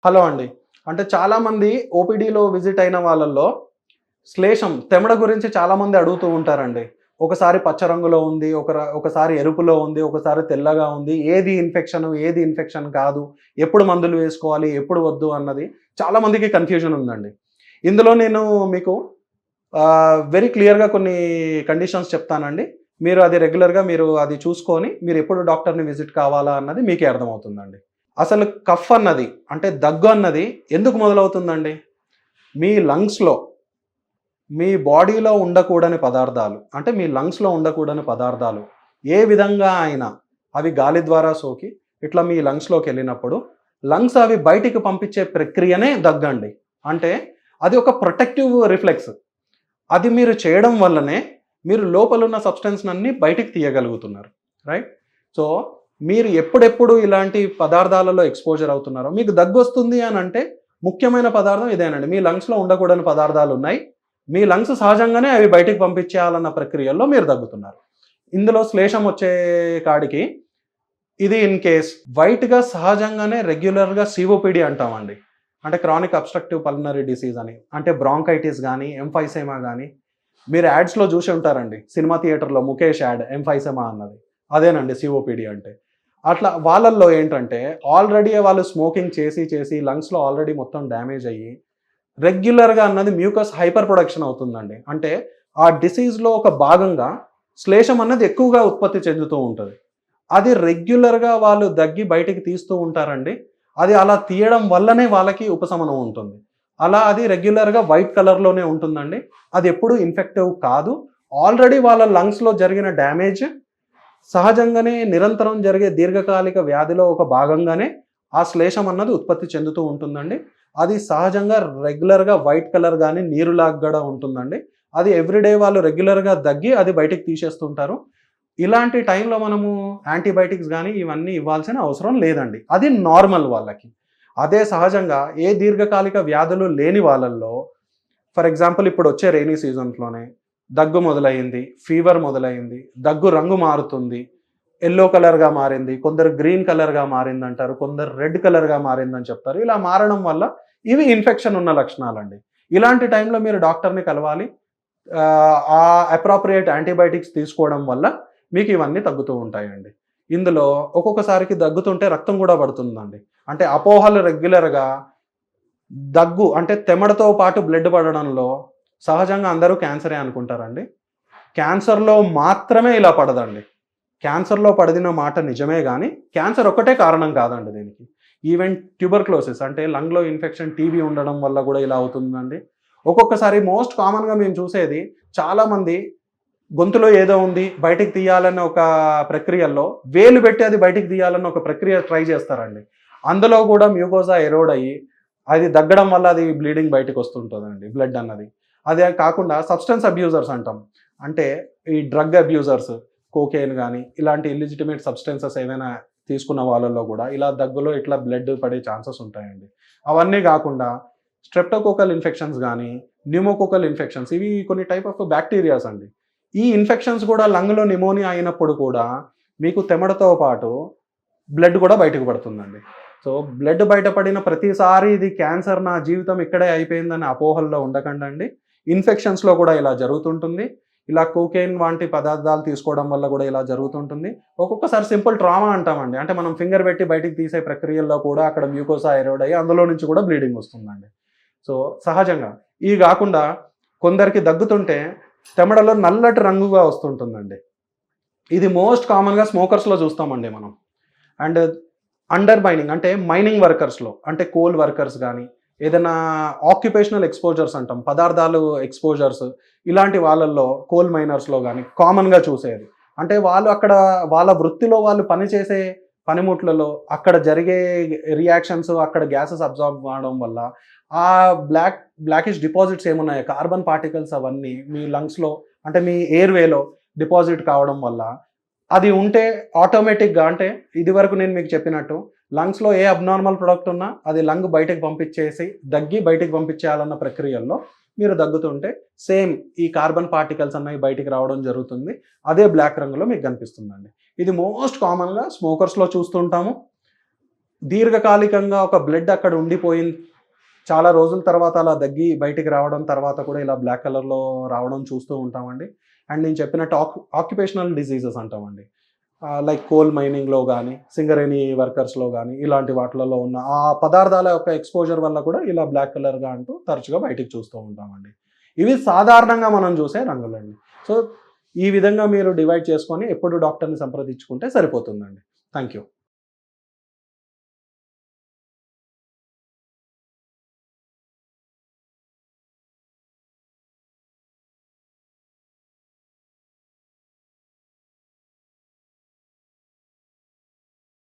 Hello అండి. అంటే చాలామంది ఓపీడీలో విజిట్ అయిన వాళ్ళల్లో శ్లేషం, తెమడ గురించి చాలామంది అడుగుతూ ఉంటారండి. ఒకసారి పచ్చ రంగులో ఉంది, ఒకసారి ఎరుపులో ఉంది, ఒకసారి తెల్లగా ఉంది. ఏది ఇన్ఫెక్షను, ఏది ఇన్ఫెక్షన్ కాదు, ఎప్పుడు మందులు వేసుకోవాలి, ఎప్పుడు వద్దు అన్నది చాలామందికి కన్‌ఫ్యూజన్ ఉందండి. ఇందులో నేను మీకు వెరీ క్లియర్‌గా కొన్ని కండిషన్స్ చెప్తానండి. మీరు అది రెగ్యులర్‌గా మీరు అది చూసుకొని, మీరు ఎప్పుడు డాక్టర్‌ని విజిట్ కావాలా అన్నది మీకే అర్థమవుతుందండి. అసలు కఫ్ అన్నది అంటే దగ్గు అన్నది ఎందుకు మొదలవుతుందండి? మీ లంగ్స్‌లో, మీ బాడీలో ఉండకూడని పదార్థాలు అంటే మీ లంగ్స్‌లో ఉండకూడని పదార్థాలు ఏ విధంగా అయినా అవి గాలి ద్వారా సోకి ఇట్లా మీ లంగ్స్‌లోకెళ్ళినప్పుడు లంగ్స్ అవి బయటికి పంపించే ప్రక్రియనే దగ్గండి. అంటే అది ఒక ప్రొటెక్టివ్ రిఫ్లెక్స్. అది మీరు చేయడం వల్లనే మీరు లోపలున్న సబ్‌స్టెన్స్‌నన్నీ బయటికి తీయగలుగుతున్నారు. రైట్? సో, మీరు ఎప్పుడెప్పుడు ఇలాంటి పదార్థాలలో ఎక్స్‌పోజర్ అవుతున్నారో మీకు దగ్గొస్తుంది అనంటే ముఖ్యమైన పదార్థం ఇదేనండి. మీ లంగ్స్‌లో ఉండకూడని పదార్థాలున్నాయి. మీ లంగ్స్ సహజంగానే అవి బయటికి పంపించేయాలన్న ప్రక్రియలో మీరు దగ్గుతున్నారు. ఇందులో శ్లేషం వచ్చే కాడికి ఇది ఇన్ కేస్ వైట్‌గా సహజంగానే రెగ్యులర్‌గా సీఓపీడీ అంటామండి. అంటే క్రానిక్ అబ్‌స్ట్రక్టివ్ పల్మనరీ డిసీజ్ అని. అంటే బ్రాంకైటిస్ గాని, ఎంఫైసెమా గాని మీరు యాడ్స్‌లో చూసి ఉంటారండి. సినిమా థియేటర్‌లో 'ముఖేష్' యాడ్ ఎంఫైసెమా అన్నది. అదేనండి సీఓపీడీ అంటే. అట్లా వాళ్ళల్లో ఏంటంటే ఆల్రెడీ వాళ్ళు స్మోకింగ్ చేసి లంగ్స్‌లో ఆల్రెడీ మొత్తం డ్యామేజ్ అయ్యి రెగ్యులర్‌గా అన్నది మ్యూకస్ హైపర్ ప్రొడక్షన్ అవుతుందండి. అంటే ఆ డిసీజ్‌లో ఒక భాగంగా శ్లేషం అన్నది ఎక్కువగా ఉత్పత్తి చెందుతూ ఉంటది. అది రెగ్యులర్‌గా వాళ్ళు దగ్గి బయటికి తీస్తూ ఉంటారండి. అది అలా తీయడం వల్లనే వాళ్ళకి ఉపశమనం ఉంటుంది. అలా అది రెగ్యులర్‌గా వైట్ కలర్‌లోనే ఉంటుందండి. అది ఎప్పుడూ ఇన్ఫెక్టివ్ కాదు. ఆల్రెడీ వాళ్ళ లంగ్స్‌లో జరిగిన డ్యామేజ్ సహజంగానే నిరంతరం జరిగే దీర్ఘకాలిక వ్యాధిలో ఒక భాగంగానే ఆ శ్లేషం అన్నది ఉత్పత్తి చెందుతూ ఉంటుందండి. అది సహజంగా రెగ్యులర్‌గా వైట్ కలర్ గాని, నీరులాగా గూడా ఉంటుందండి. అది ఎవ్రీడే వాళ్ళు రెగ్యులర్‌గా దగ్గి అది బయటికి తీసేస్తుంటారు. ఇలాంటి టైంలో మనము యాంటీబయాటిక్స్ గాని, ఇవన్నీ ఇవ్వాల్సిన అవసరం లేదండి. అది నార్మల్ వాళ్ళకి. అదే సహజంగా ఏ దీర్ఘకాలిక వ్యాధులు లేని వాళ్ళల్లో ఫర్ ఎగ్జాంపుల్ ఇప్పుడొచ్చే రెయినీ సీజన్స్‌లోనే దగ్గు మొదలయింది, ఫీవర్ మొదలయింది, దగ్గు రంగు మారుతుంది, యెల్లో కలర్‌గా మారింది, కొందరు గ్రీన్ కలర్‌గా మారిందంటారు, కొందరు రెడ్ కలర్‌గా మారిందని చెప్తారు. ఇలా మారడం వల్ల ఇవి ఇన్ఫెక్షన్ ఉన్న లక్షణాలండి. ఇలాంటి టైంలో మీరు డాక్టర్‌ని కలవాలి. ఆ అప్రోప్రియేట్ యాంటీబయాటిక్స్ తీసుకోవడం వల్ల మీకు ఇవన్నీ తగ్గుతూ ఉంటాయండి. ఇందులో ఒక్కొక్కసారికి దగ్గుతుంటే రక్తం గూడా పడుతుందండి. అంటే అపోహలు రెగ్యులర్‌గా దగ్గు అంటే తెమడతో పాటు బ్లడ్ పడడంలో సహజంగా అందరూ క్యాన్సరే అనుకుంటారండి. క్యాన్సర్‌లో మాత్రమే ఇలా పడదండి. క్యాన్సర్‌లో పడిన మాట నిజమే గానీ, క్యాన్సర్ ఒక్కటే కారణం కాదండి దీనికి. ఈవెన్ ట్యూబర్‌క్లోసిస్ అంటే లంగ్‌లో ఇన్ఫెక్షన్ టీబీ ఉండడం వల్ల గూడా ఇలా అవుతుందండి. ఒక్కొక్కసారి మోస్ట్ కామన్‌గా మేము చూసేది చాలామంది గొంతులో ఏదో ఉంది, బయటికి తీయాలన్న ఒక ప్రక్రియలో వేలు పెట్టి అది బయటికి తీయాలన్న ఒక ప్రక్రియ ట్రై చేస్తారండి. అందులో గూడా మ్యూకోసా ఎరోడ్ అయ్యి, అది దగ్గడం వల్ల అది బ్లీడింగ్ బయటికొస్తుంటదండి బ్లడ్ అన్నది. అదే కాకుండా సబ్‌స్టెన్స్ అబ్యూజర్స్ అంటాం. అంటే ఈ డ్రగ్ అబ్యూజర్స్ కోకేన్ గాని, ఇలాంటి ఇల్లిజిటిమేట్ సబ్‌స్టెన్సెస్ ఏవైనా తీసుకున్న వాళ్ళలో గూడా ఇలా దగ్గులో ఇట్లా బ్లడ్ పడే ఛాన్సెస్ ఉంటాయండి. అవన్నీ గాకుండా స్ట్రెప్టోకోకల్ ఇన్ఫెక్షన్స్ గాని, న్యూమోకోకల్ ఇన్ఫెక్షన్స్ ఇవి కొన్ని టైప్ ఆఫ్ బాక్టీరియాస్ అండి. ఈ ఇన్ఫెక్షన్స్ గూడా లంగ్‌లో న్యూమోనియా అయినప్పుడు కూడా మీకు తెమడతో పాటు బ్లడ్ గూడా బయటకు పడుతుందండి. సో, బ్లడ్ బయటపడిన ప్రతిసారి ఇది క్యాన్సర్ నా జీవితం ఇక్కడే అయిపోయిందనే అపోహల్లో ఉండకండండి. ఇన్ఫెక్షన్స్‌లో కూడా ఇలా జరుగుతుంటుంది. ఇలా కోకేన్ వంటి పదార్థాలు తీసుకోవడం వల్ల గూడా ఇలా జరుగుతుంటుంది. ఒక్కొక్కసారి సింపుల్ ట్రామా అంటామండి. అంటే మనం ఫింగర్ పెట్టి బయటికి తీసే ప్రక్రియల్లో కూడా అక్కడ మ్యూకోసా ఎరోడ్ అయ్యి అందులో నుంచి కూడా బ్లీడింగ్ వస్తుందండి. సో, సహజంగా. ఇవి గాకుండా కొందరికి దగ్గుతుంటే తెమడలో నల్లటి రంగుగా వస్తుంటుందండి. ఇది మోస్ట్ కామన్‌గా స్మోకర్స్‌లో చూస్తామండి మనం. అండ్ అండర్ మైనింగ్ అంటే మైనింగ్ వర్కర్స్‌లో అంటే కోల్ వర్కర్స్ గాని, ఏదైనా ఆక్యుపేషనల్ ఎక్స్‌పోజర్స్ అంటాం. పదార్థాలు ఎక్స్‌పోజర్స్ ఇలాంటి వాళ్ళల్లో కోల్ మైనర్స్‌లో గాని కామన్‌గా చూసేది. అంటే వాళ్ళు అక్కడ వాళ్ళ వృత్తిలో వాళ్ళు పనిచేసే పనిముట్లలో అక్కడ జరిగే రియాక్షన్స్ అక్కడ గ్యాసెస్ అబ్జార్బ్ అవ్వడం వల్ల ఆ బ్లాకిష్ డిపాజిట్స్ ఏమున్నాయో కార్బన్ పార్టికల్స్ అవన్నీ మీ లంగ్స్‌లో అంటే మీ ఎయిర్‌వేలో డిపాజిట్ కావడం వల్ల అది ఉంటే ఆటోమేటిక్‌గా అంటే ఇదివరకు నేను మీకు చెప్పినట్టు లంగ్స్‌లో ఏ అబ్నార్మల్ ప్రొడక్ట్ ఉన్నా అది లంగ్ బయటకి పంపించేసి దగ్గి బయటికి పంపించేయాలన్న ప్రక్రియల్లో మీరు దగ్గుతుంటే సేమ్ ఈ కార్బన్ పార్టికల్స్ అన్నవి బయటికి రావడం జరుగుతుంది. అదే బ్లాక్ రంగులో మీకు కనిపిస్తుందండి. ఇది మోస్ట్ కామన్‌గా స్మోకర్స్‌లో చూస్తుంటాము. దీర్ఘకాలికంగా ఒక బ్లడ్ అక్కడ ఉండిపోయిన చాలా రోజుల తర్వాత అలా దగ్గి బయటికి రావడం తర్వాత కూడా ఇలా బ్లాక్ కలర్లో రావడం చూస్తూ ఉంటామండి. అండ్ నేను చెప్పినట్టు ఆక్యుపేషనల్ డిసీజెస్ అంటామండి. లైక్ కోల్ మైనింగ్లో కానీ సింగరేణి వర్కర్స్లో కానీ ఇలాంటి వాటిలలో ఉన్న ఆ పదార్థాల యొక్క ఎక్స్పోజర్ వల్ల కూడా ఇలా బ్లాక్ కలర్గా అంటూ తరచుగా బయటికి చూస్తూ ఉంటామండి. ఇవి సాధారణంగా మనం చూసే రంగులండి. సో ఈ విధంగా మీరు డివైడ్ చేసుకొని ఎప్పుడు డాక్టర్ని సంప్రదించుకుంటే సరిపోతుందండి. Thank you.